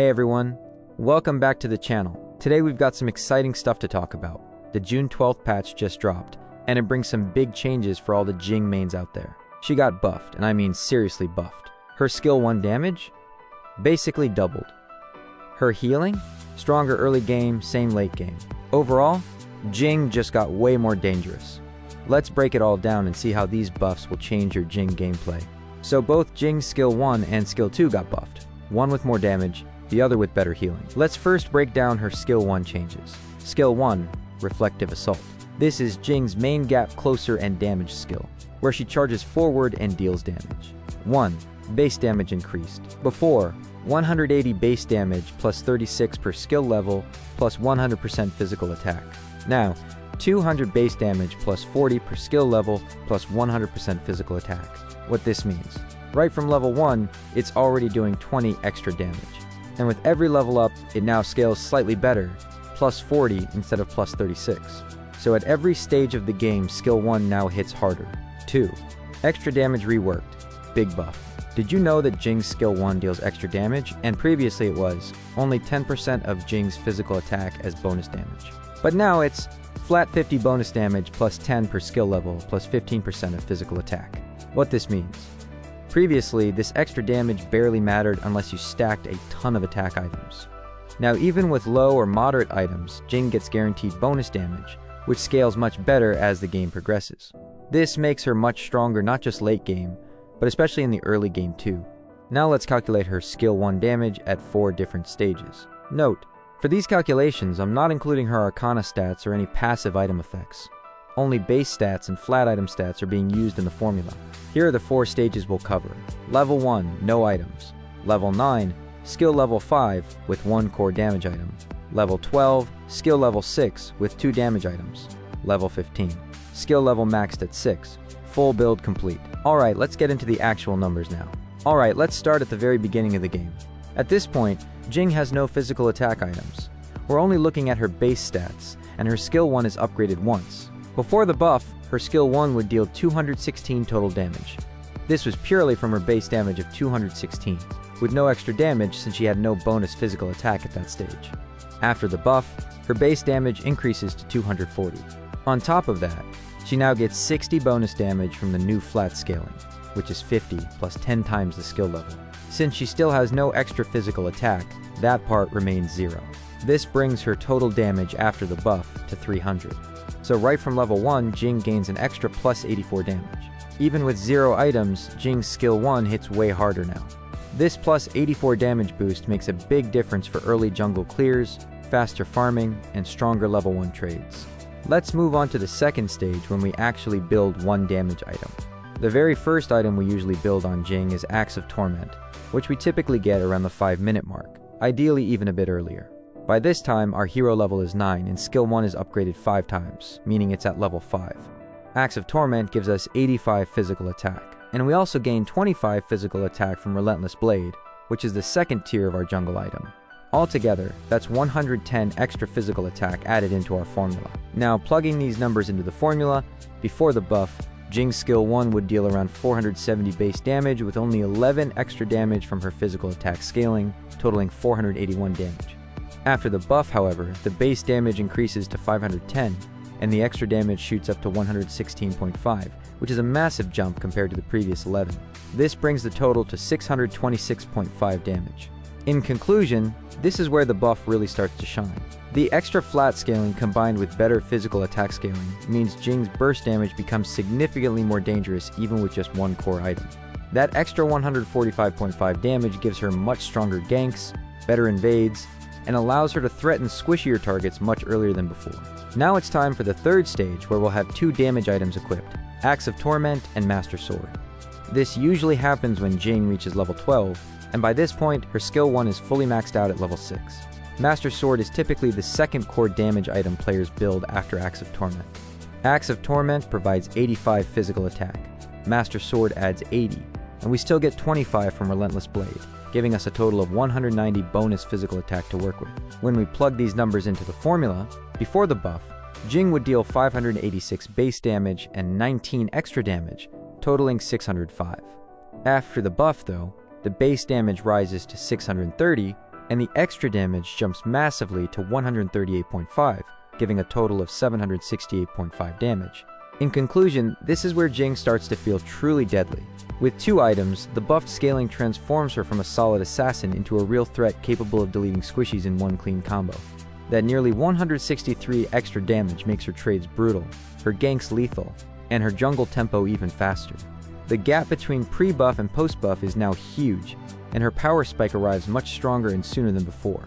Hey everyone, welcome back to the channel. Today we've got some exciting stuff to talk about. The June 12th patch just dropped, and it brings some big changes for all the Jing mains out there. She got buffed, and I mean seriously buffed. Her skill 1 damage basically doubled. Her healing, stronger early game, same late game. Overall, Jing just got way more dangerous. Let's break it all down and see how these buffs will change your Jing gameplay. So both Jing's skill 1 and skill 2 got buffed, one with more damage, the other with better healing. Let's first break down her skill 1 changes. Skill 1, Reflective Assault. This is Jing's main gap closer and damage skill, where she charges forward and deals damage. 1. Base damage increased. Before, 180 base damage plus 36 per skill level plus 100% physical attack. Now, 200 base damage plus 40 per skill level plus 100% physical attack. What this means: right from level 1, it's already doing 20 extra damage. And with every level up, it now scales slightly better, plus 40 instead of plus 36. So at every stage of the game, skill 1 now hits harder. 2. Extra damage reworked. Big buff. Did you know that Jing's skill 1 deals extra damage? And previously it was only 10% of Jing's physical attack as bonus damage. But now it's flat 50 bonus damage plus 10 per skill level plus 15% of physical attack. What this means: previously, this extra damage barely mattered unless you stacked a ton of attack items. Now, even with low or moderate items, Jing gets guaranteed bonus damage, which scales much better as the game progresses. This makes her much stronger not just late game, but especially in the early game too. Now let's calculate her skill 1 damage at 4 different stages. Note, for these calculations, I'm not including her arcana stats or any passive item effects. Only base stats and flat item stats are being used in the formula. Here are the 4 stages we'll cover. Level 1, no items. Level 9, skill level 5 with 1 core damage item. Level 12, skill level 6 with 2 damage items. Level 15, skill level maxed at 6. Full build complete. Alright, let's get into the actual numbers now. Alright, let's start at the very beginning of the game. At this point, Jing has no physical attack items. We're only looking at her base stats, and her skill 1 is upgraded once. Before the buff, her skill 1 would deal 216 total damage. This was purely from her base damage of 216, with no extra damage since she had no bonus physical attack at that stage. After the buff, her base damage increases to 240. On top of that, she now gets 60 bonus damage from the new flat scaling, which is 50 plus 10 times the skill level. Since she still has no extra physical attack, that part remains 0. This brings her total damage after the buff to 300. So right from level 1, Jing gains an extra plus 84 damage. Even with 0 items, Jing's skill 1 hits way harder now. This plus 84 damage boost makes a big difference for early jungle clears, faster farming, and stronger level 1 trades. Let's move on to the second stage when we actually build 1 damage item. The very first item we usually build on Jing is Axe of Torment, which we typically get around the 5-minute mark, ideally even a bit earlier. By this time, our hero level is 9 and skill 1 is upgraded 5 times, meaning it's at level 5. Axe of Torment gives us 85 physical attack, and we also gain 25 physical attack from Relentless Blade, which is the second tier of our jungle item. Altogether, that's 110 extra physical attack added into our formula. Now, plugging these numbers into the formula, before the buff, Jing's skill 1 would deal around 470 base damage with only 11 extra damage from her physical attack scaling, totaling 481 damage. After the buff, however, the base damage increases to 510, and the extra damage shoots up to 116.5, which is a massive jump compared to the previous 11. This brings the total to 626.5 damage. In conclusion, this is where the buff really starts to shine. The extra flat scaling combined with better physical attack scaling means Jing's burst damage becomes significantly more dangerous even with just 1 core item. That extra 145.5 damage gives her much stronger ganks, better invades, and allows her to threaten squishier targets much earlier than before. Now it's time for the third stage where we'll have 2 damage items equipped, Axe of Torment and Master Sword. This usually happens when Jing reaches level 12, and by this point, her skill 1 is fully maxed out at level 6. Master Sword is typically the second core damage item players build after Axe of Torment. Axe of Torment provides 85 physical attack, Master Sword adds 80, and we still get 25 from Relentless Blade, giving us a total of 190 bonus physical attack to work with. When we plug these numbers into the formula, before the buff, Jing would deal 586 base damage and 19 extra damage, totaling 605. After the buff though, the base damage rises to 630, and the extra damage jumps massively to 138.5, giving a total of 768.5 damage. In conclusion, this is where Jing starts to feel truly deadly. With 2 items, the buffed scaling transforms her from a solid assassin into a real threat capable of deleting squishies in one clean combo. That nearly 163 extra damage makes her trades brutal, her ganks lethal, and her jungle tempo even faster. The gap between pre-buff and post-buff is now huge, and her power spike arrives much stronger and sooner than before.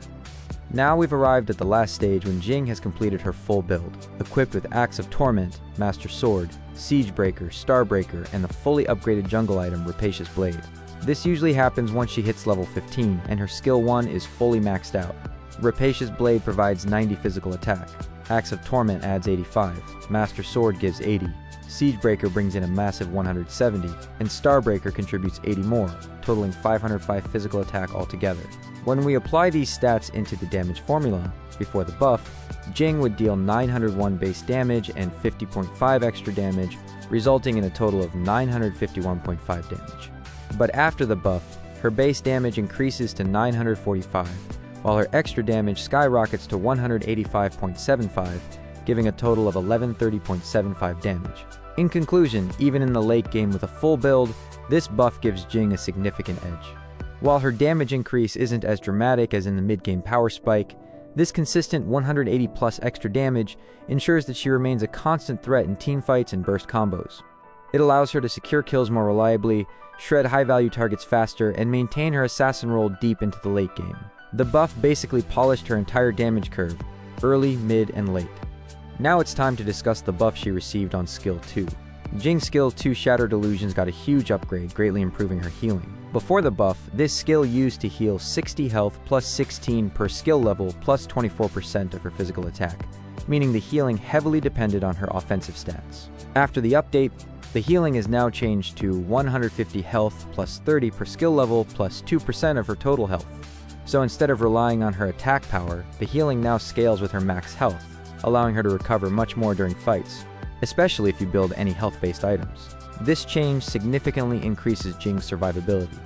Now we've arrived at the last stage when Jing has completed her full build, equipped with Axe of Torment, Master Sword, Siegebreaker, Starbreaker, and the fully upgraded jungle item Rapacious Blade. This usually happens once she hits level 15 and her skill 1 is fully maxed out. Rapacious Blade provides 90 physical attack, Axe of Torment adds 85, Master Sword gives 80, Siegebreaker brings in a massive 170, and Starbreaker contributes 80 more, totaling 505 physical attack altogether. When we apply these stats into the damage formula, before the buff, Jing would deal 901 base damage and 50.5 extra damage, resulting in a total of 951.5 damage. But after the buff, her base damage increases to 945, while her extra damage skyrockets to 185.75, giving a total of 1130.75 damage. In conclusion, even in the late game with a full build, this buff gives Jing a significant edge. While her damage increase isn't as dramatic as in the mid-game power spike, this consistent 180 plus extra damage ensures that she remains a constant threat in teamfights and burst combos. It allows her to secure kills more reliably, shred high-value targets faster, and maintain her assassin role deep into the late game. The buff basically polished her entire damage curve, early, mid, and late. Now it's time to discuss the buff she received on skill 2. Jing's skill 2 Shattered Illusions got a huge upgrade, greatly improving her healing. Before the buff, this skill used to heal 60 health plus 16 per skill level plus 24% of her physical attack, meaning the healing heavily depended on her offensive stats. After the update, the healing is now changed to 150 health plus 30 per skill level plus 2% of her total health. So instead of relying on her attack power, the healing now scales with her max health, allowing her to recover much more during fights, especially if you build any health-based items. This change significantly increases Jing's survivability.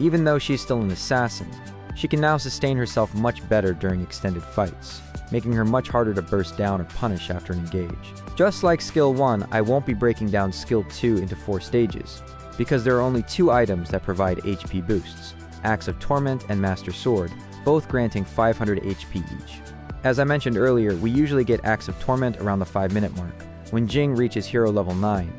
Even though she's still an assassin, she can now sustain herself much better during extended fights, making her much harder to burst down or punish after an engage. Just like skill 1, I won't be breaking down skill 2 into 4 stages, because there are only 2 items that provide HP boosts, Axe of Torment and Master Sword, both granting 500 HP each. As I mentioned earlier, we usually get Axe of Torment around the 5-minute mark, when Jing reaches hero level 9.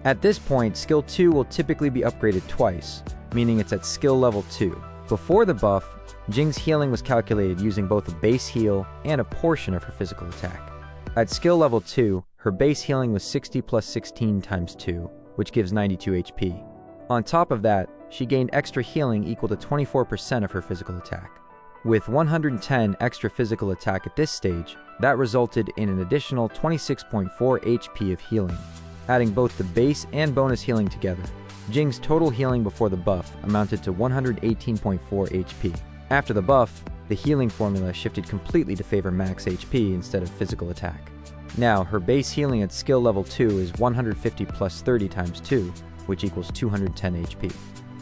At this point, skill 2 will typically be upgraded twice, meaning it's at skill level 2. Before the buff, Jing's healing was calculated using both a base heal and a portion of her physical attack. At skill level 2, her base healing was 60 plus 16 times 2, which gives 92 HP. On top of that, she gained extra healing equal to 24% of her physical attack. With 110 extra physical attack at this stage, that resulted in an additional 26.4 HP of healing. Adding both the base and bonus healing together, Jing's total healing before the buff amounted to 118.4 HP. After the buff, the healing formula shifted completely to favor max HP instead of physical attack. Now, her base healing at skill level 2 is 150 plus 30 times 2, which equals 210 HP.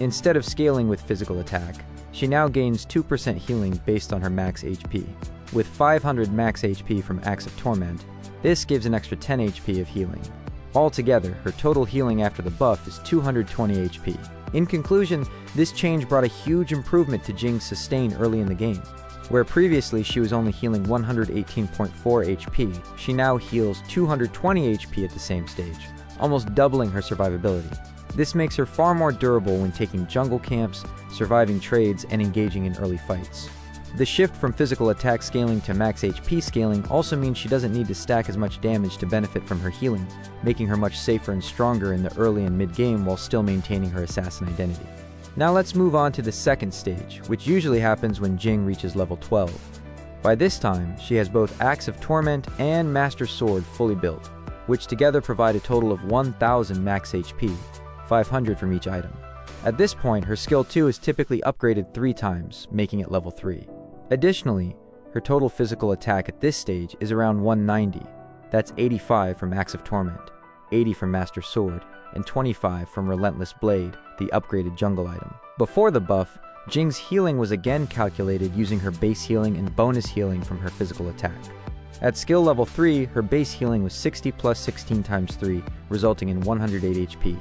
Instead of scaling with physical attack, she now gains 2% healing based on her max HP. With 500 max HP from Axe of Torment, this gives an extra 10 HP of healing. Altogether, her total healing after the buff is 220 HP. In conclusion, this change brought a huge improvement to Jing's sustain early in the game. Where previously she was only healing 118.4 HP, she now heals 220 HP at the same stage, almost doubling her survivability. This makes her far more durable when taking jungle camps, surviving trades, and engaging in early fights. The shift from physical attack scaling to max HP scaling also means she doesn't need to stack as much damage to benefit from her healing, making her much safer and stronger in the early and mid-game while still maintaining her assassin identity. Now let's move on to the second stage, which usually happens when Jing reaches level 12. By this time, she has both Axe of Torment and Master Sword fully built, which together provide a total of 1000 max HP, 500 from each item. At this point, her skill 2 is typically upgraded 3 times, making it level 3. Additionally, her total physical attack at this stage is around 190. That's 85 from Axe of Torment, 80 from Master Sword, and 25 from Relentless Blade, the upgraded jungle item. Before the buff, Jing's healing was again calculated using her base healing and bonus healing from her physical attack. At skill level 3, her base healing was 60 plus 16 times 3, resulting in 108 HP.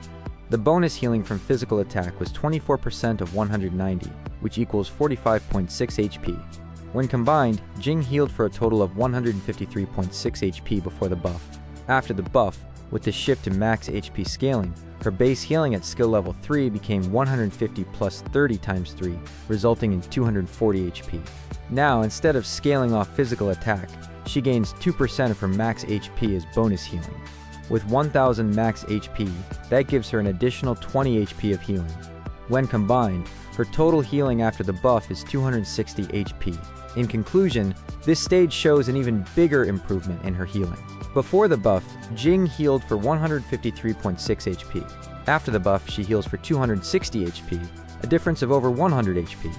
The bonus healing from physical attack was 24% of 190, which equals 45.6 HP. When combined, Jing healed for a total of 153.6 HP before the buff. After the buff, with the shift to max HP scaling, her base healing at skill level 3 became 150 plus 30 times 3, resulting in 240 HP. Now, instead of scaling off physical attack, she gains 2% of her max HP as bonus healing. With 1000 max HP, that gives her an additional 20 HP of healing. When combined, her total healing after the buff is 260 HP. In conclusion, this stage shows an even bigger improvement in her healing. Before the buff, Jing healed for 153.6 HP. After the buff, she heals for 260 HP, a difference of over 100 HP.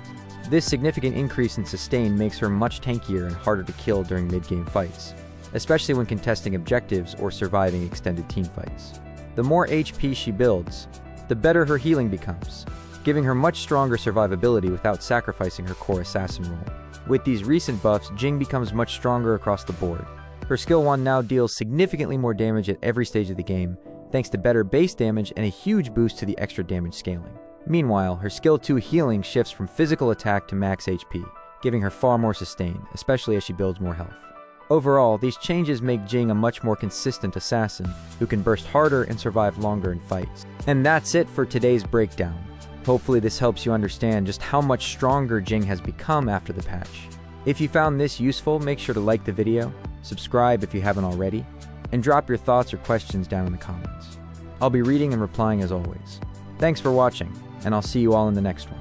This significant increase in sustain makes her much tankier and harder to kill during mid-game fights, especially when contesting objectives or surviving extended team fights. The more HP she builds, the better her healing becomes, giving her much stronger survivability without sacrificing her core assassin role. With these recent buffs, Jing becomes much stronger across the board. Her skill 1 now deals significantly more damage at every stage of the game, thanks to better base damage and a huge boost to the extra damage scaling. Meanwhile, her skill 2 healing shifts from physical attack to max HP, giving her far more sustain, especially as she builds more health. Overall, these changes make Jing a much more consistent assassin, who can burst harder and survive longer in fights. And that's it for today's breakdown. Hopefully this helps you understand just how much stronger Jing has become after the patch. If you found this useful, make sure to like the video, subscribe if you haven't already, and drop your thoughts or questions down in the comments. I'll be reading and replying as always. Thanks for watching, and I'll see you all in the next one.